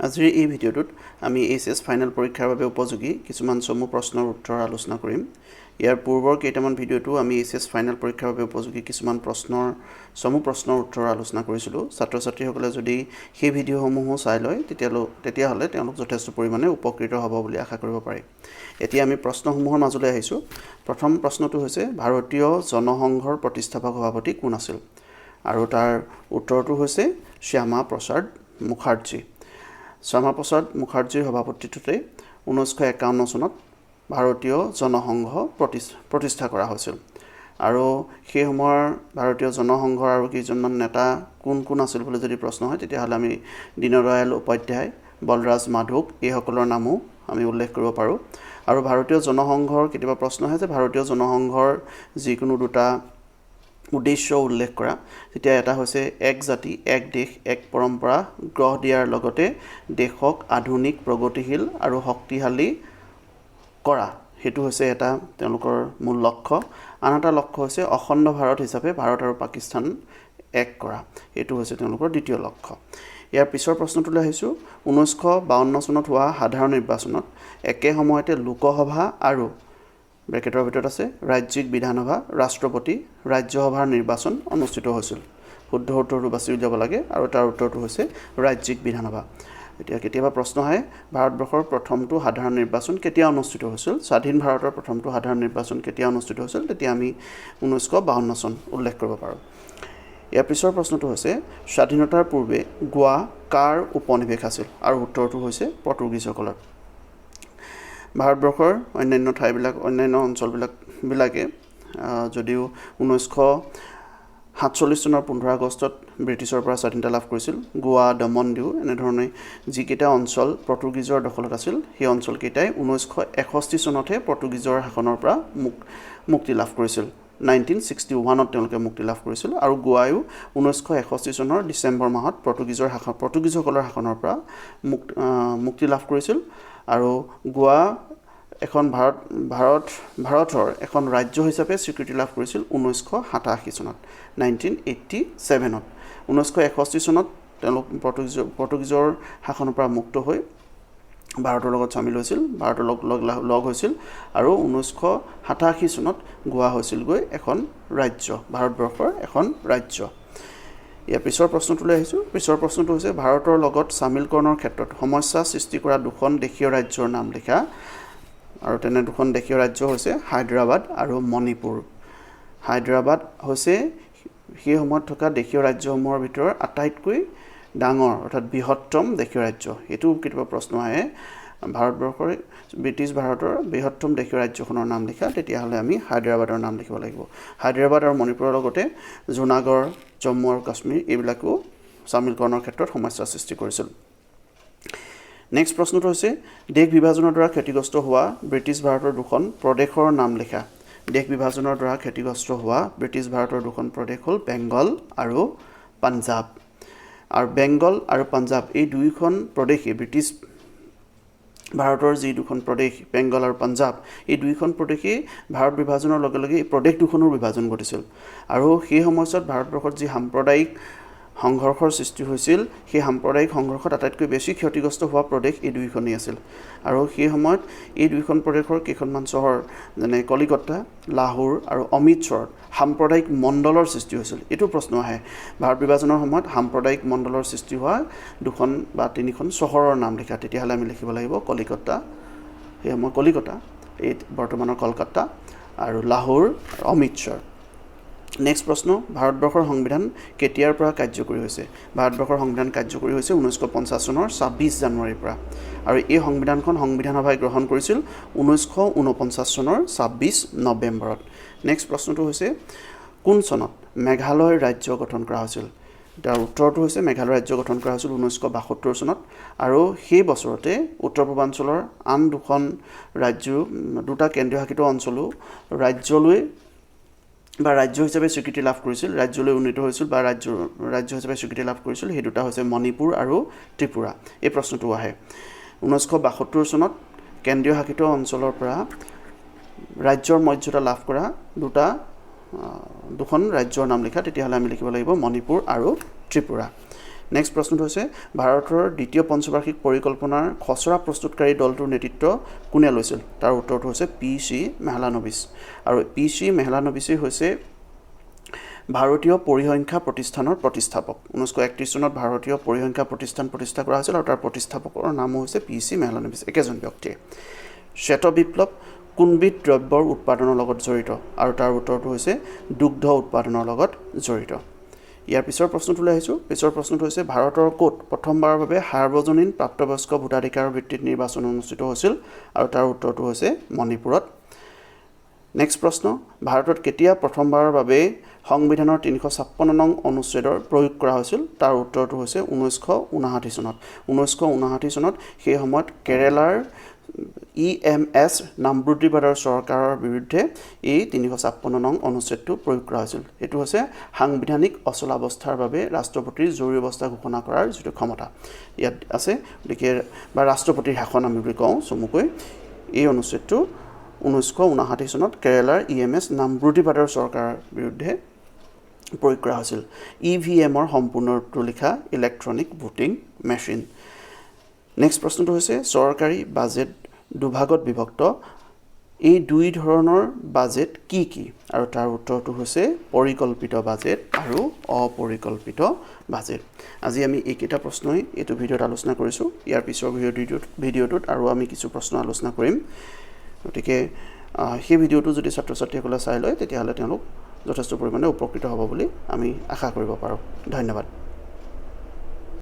আজিৰ এই ভিডিঅ'টোত আমি এইচএছ ফাইনেল পৰীক্ষাৰ বাবে উপযোগী কিছুমান চমু প্ৰশ্নৰ উত্তৰ আলোচনা কৰিম। ইয়াৰ পূৰ্বৰ কেইটামান ভিডিঅ'টো আমি এইচএছ ফাইনেল পৰীক্ষাৰ বাবে উপযোগী কিছুমান চমু প্ৰশ্নৰ উত্তৰ আলোচনা কৰিছিলোঁ। ছাত্ৰ-ছাত্ৰীসকলে যদি সেই ভিডিঅ'সমূহো চাই লয় তেতিয়াহ'লে তেওঁলোক যথেষ্ট পৰিমাণে উপকৃত হ'ব বুলি আশা কৰিব পাৰি। এতিয়া আমি প্ৰশ্নসমূহৰ মাজলৈ আহিছোঁ। প্ৰথম প্ৰশ্নটো হৈছে ভাৰতীয় জনসংঘৰ প্ৰতিষ্ঠাপক সভাপতি কোন আছিল? আৰু তাৰ উত্তৰটো হৈছে শ্যামা প্ৰসাদ মুখাৰ্জী। শ্যামা প্ৰসাদ মুখাৰ্জীৰ সভাপতিত্বতে 1951 চনত ভাৰতীয় জনসংঘ প্ৰতিষ্ঠা কৰা হৈছিল। আৰু সেই সময়ৰ ভাৰতীয় জনসংঘৰ আৰু কেইজনমান নেতা কোন আছিল বুলি যদি প্ৰশ্ন হয় তেতিয়াহ'লে আমি দীনদয়াল উপাধ্যায়, বলৰাজ মাধোক এইসকলৰ নামো আমি উল্লেখ কৰিব পাৰোঁ। আৰু ভাৰতীয় জনসংঘৰ কেতিয়াবা প্ৰশ্ন হয় যে ভাৰতীয় জনসংঘৰ যিকোনো দুটা উদ্দেশ্য উল্লেখ কৰা, তেতিয়া এটা হৈছে এক জাতি, এক দেশ, এক পৰম্পৰা গঢ় দিয়াৰ লগতে দেশক আধুনিক, প্ৰগতিশীল আৰু শক্তিশালী কৰা, সেইটো হৈছে এটা তেওঁলোকৰ মূল লক্ষ্য। আন এটা লক্ষ্য হৈছে অখণ্ড ভাৰত হিচাপে ভাৰত আৰু পাকিস্তান এক কৰা, এইটো হৈছে তেওঁলোকৰ দ্বিতীয় লক্ষ্য। ইয়াৰ পিছৰ প্ৰশ্নটোলৈ আহিছোঁ। 1952 চনত হোৱা সাধাৰণ নিৰ্বাচনত একে সময়তে লোকসভা আৰু ব্ৰেকেটৰ ভিতৰত আছে ৰাজ্যিক বিধানসভা, ৰাষ্ট্ৰপতি, ৰাজ্যসভাৰ নিৰ্বাচন অনুষ্ঠিত হৈছিল। শুদ্ধ উত্তৰটো বাছি উলিয়াব লাগে আৰু তাৰ উত্তৰটো হৈছে ৰাজ্যিক বিধানসভা। এতিয়া কেতিয়াবা প্ৰশ্ন হয় ভাৰতবৰ্ষৰ প্ৰথমটো সাধাৰণ নিৰ্বাচন কেতিয়া অনুষ্ঠিত হৈছিল? স্বাধীন ভাৰতৰ প্ৰথমটো সাধাৰণ নিৰ্বাচন কেতিয়া অনুষ্ঠিত হৈছিল? তেতিয়া আমি 1952 চন উল্লেখ কৰিব পাৰোঁ। ইয়াৰ পিছৰ প্ৰশ্নটো হৈছে স্বাধীনতাৰ পূৰ্বে গোৱা কাৰ উপনিৱেশ আছিল? আৰু উত্তৰটো হৈছে পৰ্তুগীজসকলৰ। ভাৰতবৰ্ষৰ অন্যান্য অঞ্চলবিলাকে যদিও 1947 চনৰ 15 আগষ্টত ব্ৰিটিছৰ পৰা স্বাধীনতা লাভ কৰিছিল, গোৱা, দমন, দিউ এনেধৰণে যিকেইটা অঞ্চল পৰ্তুগীজৰ দখলত আছিল সেই অঞ্চলকেইটাই 1961 চনতহে পৰ্তুগীজৰ শাসনৰ পৰা মুক্তি লাভ কৰিছিল। 1961ত তেওঁলোকে মুক্তি লাভ কৰিছিল। আৰু গোৱায়ো 1961 চনৰ ডিচেম্বৰ মাহত পৰ্তুগীজসকলৰ শাসনৰ পৰা মুক্তি লাভ কৰিছিল। আৰু গোৱা এখন ভাৰতৰ এখন ৰাজ্য হিচাপে স্বীকৃতি লাভ কৰিছিল 1987 চনত, 1987ত। 1961 চনত তেওঁলোক পৰ্তুগীজৰ শাসনৰ পৰা মুক্ত হৈ ভাৰতৰ লগত চামিল হৈছিল, ভাৰতৰ লগ হৈছিল। আৰু 1987 চনত গোৱা হৈছিলগৈ এখন ৰাজ্য, ভাৰতবৰ্ষৰ এখন ৰাজ্য। ইয়াৰ পিছৰ প্ৰশ্নটোলৈ আহিছোঁ। পিছৰ প্ৰশ্নটো হৈছে ভাৰতৰ লগত চামিলকৰণৰ ক্ষেত্ৰত সমস্যা সৃষ্টি কৰা দুখন দেশীয় ৰাজ্যৰ নাম লিখা। আৰু তেনে দুখন দেশীয় ৰাজ্য হৈছে হায়দৰাবাদ আৰু মণিপুৰ। হায়দৰাবাদ হৈছে সেই সময়ত থকা দেশীয় ৰাজ্যসমূহৰ ভিতৰত আটাইতকৈ ডাঙৰ অৰ্থাৎ বৃহত্তম দেশীয় ৰাজ্য। এইটো কেতিয়াবা প্ৰশ্ন আহে ব্ৰিটিছ ভাৰতৰ বৃহত্তম দেশীয় ৰাজ্যখনৰ নাম লিখা, তেতিয়াহ'লে আমি হায়দৰাবাদৰ নাম লিখিব লাগিব। হায়দৰাবাদ আৰু মণিপুৰৰ লগতে জুনাগড়, জম্মু আৰু কাশ্মীৰ এইবিলাকো চামিলকৰণৰ ক্ষেত্ৰত সমস্যাৰ সৃষ্টি কৰিছিল। নেক্সট প্ৰশ্নটো হৈছে দেশ বিভাজনৰ দ্বাৰা ক্ষতিগ্ৰস্ত হোৱা ব্ৰিটিছ ভাৰতৰ দুখন প্ৰদেশৰ নাম লিখা। দেশ বিভাজনৰ দ্বাৰা ক্ষতিগ্ৰস্ত হোৱা ব্ৰিটিছ ভাৰতৰ দুখন প্ৰদেশ হ'ল বেংগল আৰু পাঞ্জাৱ। আৰু বেংগল আৰু পাঞ্জাৱ এই দুয়োখন প্ৰদেশেই ব্ৰিটিছ ভাৰতৰ যি দুখন প্ৰদেশ বেংগল আৰু পাঞ্জাৱ, এই দুয়োখন প্ৰদেশেই ভাৰত বিভাজনৰ লগে লগে এই প্ৰদেশ দুখনৰ বিভাজন ঘটিছিল। আৰু সেই সময়ছোৱাত ভাৰতবৰ্ষত যি সাম্প্ৰদায়িক সংঘৰ্ষৰ সৃষ্টি হৈছিল, সেই সাম্প্ৰদায়িক সংঘৰ্ষত আটাইতকৈ বেছি ক্ষতিগ্ৰস্ত হোৱা প্ৰদেশ এই দুয়োখনেই আছিল। আৰু সেই সময়ত এই দুয়োখন প্ৰদেশৰ কেইখনমান চহৰ যেনে কলিকতা, লাহোৰ আৰু অমৃতসৰত সাম্প্ৰদায়িক মণ্ডলৰ সৃষ্টি হৈছিল। এইটো প্ৰশ্ন আহে ভাৰত বিভাজনৰ সময়ত সাম্প্ৰদায়িক মণ্ডলৰ সৃষ্টি হোৱা দুখন বা তিনিখন চহৰৰ নাম লিখা, তেতিয়াহ'লে আমি লিখিব লাগিব কলিকতা, সেই সময় কলিকতা, এই বৰ্তমানৰ কলকাতা, আৰু লাহোৰ, অমৃতসৰ। নেক্সট প্ৰশ্ন ভাৰতবৰ্ষৰ সংবিধান কেতিয়াৰ পৰা কাৰ্যকৰী হৈছে? ভাৰতবৰ্ষৰ সংবিধান কাৰ্যকৰী হৈছে 1950 চনৰ 26 জানুৱাৰীৰ পৰা। আৰু এই সংবিধানখন সংবিধান সভাই গ্ৰহণ কৰিছিল 1949 চনৰ 26 নৱেম্বৰত। নেক্সট প্ৰশ্নটো হৈছে কোন চনত মেঘালয় ৰাজ্য গঠন কৰা হৈছিল? তাৰ উত্তৰটো হৈছে মেঘালয় ৰাজ্য গঠন কৰা হৈছিল 1972 চনত। আৰু সেই বছৰতে উত্তৰ পূৰ্বাঞ্চলৰ আন দুটা কেন্দ্ৰীয় শাসিত অঞ্চলো ৰাজ্য হিচাপে স্বীকৃতি লাভ কৰিছিল, ৰাজ্যলৈ উন্নীত হৈছিল বা ৰাজ্য হিচাপে স্বীকৃতি লাভ কৰিছিল। সেই দুটা হৈছে মণিপুৰ আৰু ত্ৰিপুৰা। এই প্ৰশ্নটো আহে 1972 চনত কেন্দ্ৰীয় শাসিত অঞ্চলৰ পৰা ৰাজ্যৰ মৰ্যাদা লাভ কৰা দুখন ৰাজ্যৰ নাম লিখা, তেতিয়াহ'লে আমি লিখিব লাগিব মণিপুৰ আৰু ত্ৰিপুৰা। নেক্সট প্ৰশ্নটো হৈছে ভাৰতৰ দ্বিতীয় পঞ্চবাৰ্ষিক পৰিকল্পনাৰ খচৰা প্ৰস্তুতকাৰী দলটোৰ নেতৃত্ব কোনে লৈছিল তাৰ উত্তৰটো হৈছে পি.চি. মেহলানবিছ আৰু পি.চি. মেহলানবিছে হৈছে ভাৰতীয় পৰিসংখ্যা প্ৰতিষ্ঠানৰ প্ৰতিষ্ঠাপক 1931 চনত ভাৰতীয় পৰিসংখ্যা প্ৰতিষ্ঠান প্ৰতিষ্ঠা কৰা হৈছিল আৰু তাৰ প্ৰতিষ্ঠাপকৰ নাম হৈছে পি.চি. মেহলানবিছ একেজন ব্যক্তিয়ে শ্বেত বিপ্লৱ কোনবিধ দ্ৰব্যৰ উৎপাদনৰ লগত জড়িত আৰু তাৰ উত্তৰটো হৈছে দুগ্ধ উৎপাদনৰ লগত জড়িত ইয়াৰ পিছৰ প্ৰশ্নটোলৈ আহিছোঁ পিছৰ প্ৰশ্নটো হৈছে ভাৰতৰ ক'ত প্ৰথমবাৰৰ বাবে সাৰ্বজনীন প্ৰাপ্তবয়স্ক ভোটাধিকাৰৰ ভিত্তিত নিৰ্বাচন অনুষ্ঠিত হৈছিল আৰু তাৰ উত্তৰটো হৈছে মণিপুৰত নেক্সট প্ৰশ্ন ভাৰতত কেতিয়া প্ৰথমবাৰৰ বাবে সংবিধানৰ 356 নং অনুচ্ছেদৰ প্ৰয়োগ কৰা হৈছিল তাৰ উত্তৰটো হৈছে 1959 চনত 1959 চনত সেই সময়ত কেৰালাৰ EMS নামবৃদ্ধিবাদৰ চৰকাৰৰ বিৰুদ্ধে এই 356 নং অনুচ্ছেদটো প্ৰয়োগ কৰা হৈছিল এটো হৈছে সাংবিধানিক অচলাৱস্থাৰ বাবে ৰাষ্ট্ৰপতিৰ জৰুৰী অৱস্থা ঘোষণা কৰাৰ যিটো ক্ষমতা ইয়াত আছে গতিকে বা ৰাষ্ট্ৰপতিৰ শাসন আমি বুলি কওঁ চমুকৈ এই অনুচ্ছেদটো 1959 চনত কেৰালাৰ EMS নামবৃদ্ধিবাদৰ চৰকাৰৰ বিৰুদ্ধে প্ৰয়োগ কৰা হৈছিল EVMৰ সম্পূৰ্ণ ৰূপটো লিখা ইলেক্ট্ৰনিক ভোটিং মেচিন নেক্সট প্ৰশ্নটো হৈছে চৰকাৰী বাজেট দুভাগত বিভক্ত এই দুই ধৰণৰ বাজেট কি কি আৰু তাৰ উত্তৰটো হৈছে পৰিকল্পিত বাজেট আৰু অপৰিকল্পিত বাজেট আজি আমি এইকেইটা প্ৰশ্নই এইটো ভিডিঅ'ত আলোচনা কৰিছোঁ ইয়াৰ পিছৰ ভিডিঅ'টোত আৰু আমি কিছু প্ৰশ্ন আলোচনা কৰিম গতিকে সেই ভিডিঅ'টো যদি ছাত্ৰ-ছাত্ৰীসকলে চাই লয় তেতিয়াহ'লে তেওঁলোক যথেষ্ট পৰিমাণে উপকৃত হ'ব বুলি আমি আশা কৰিব পাৰোঁ ধন্যবাদ